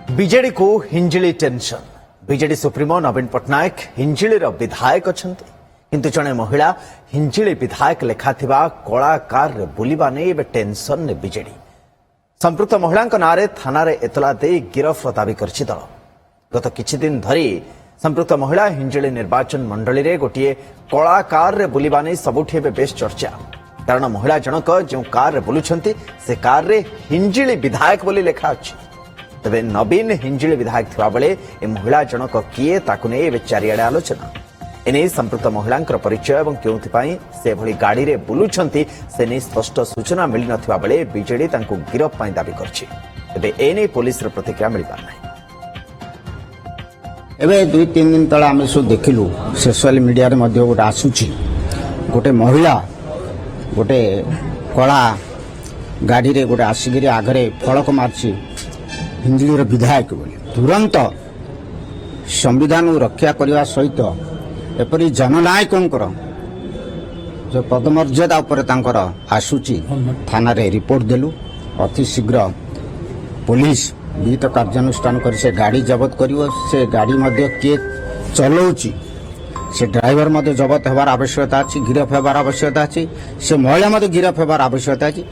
BJD को Hinjili tension. BJD supremo नवीन पट्टनायक हिंजिलीर विधायक अछंती, किंतु जड़े महिला हिंजिली विधायक लेखाथिबा कला कार रे बुलिबा नै एबे टेंशन ने बीजेडी। संपृक्त महिला नारे थाना रे एतला दे गिरफ दाबी करछि दल। गत किछि दिन धरी संपृक्त महिला हिंजिली निर्वाचन मंडली रे गोटिए कला कार रे बुलिबा नै सबुठी एबे बेस चर्चा। कारण महिला जनक जो कार रे बुलुछंती से कार रे हिंजिली विधायक बोली लेखा अछि। तबे नवीन हिंजिली विधायक थिबा बेले ए महिला जनक किए ताकु नै एबे चारिआडे आलोचना। एने संपृक्त महिलांकर परिचय एवं केउथिपाई से भली गाड़ी रे बुलुछंती से नै स्पष्ट सूचना मिलि नथिबा बेले बीजेडी तांकु गिरफ पाई दाबी करछि। तबे एने पुलिस रो प्रतिक्रिया मिलि पार नै। एबे 2-3 दिन तला आमे सो देखिलु सोशल मीडिया रे मध्ये गोटे आसुची गोटे महिला गोटे कला गाड़ी रे गोटे आसिगिरी आगरे फलक मारछि हिंजिलीर विधायक बोली। तुरंत संविधान रक्षा करने सहित एपरी जननायकंकर जो पदमर्यादा उपर तांकर आसुची थाना रे रिपोर्ट देलु। अति शीघ्र पुलिस विहित कार्यानुष्ठान कर से गाड़ी जबत करिवो। से गाड़ी मध्ये के चलाउची से ड्राइवर मध्ये जबत हेबार आवश्यकता अछि, गिरफ हेबार आवश्यकता अछि, से महिला मध्ये गिरफ हेबार आवश्यकता अछि।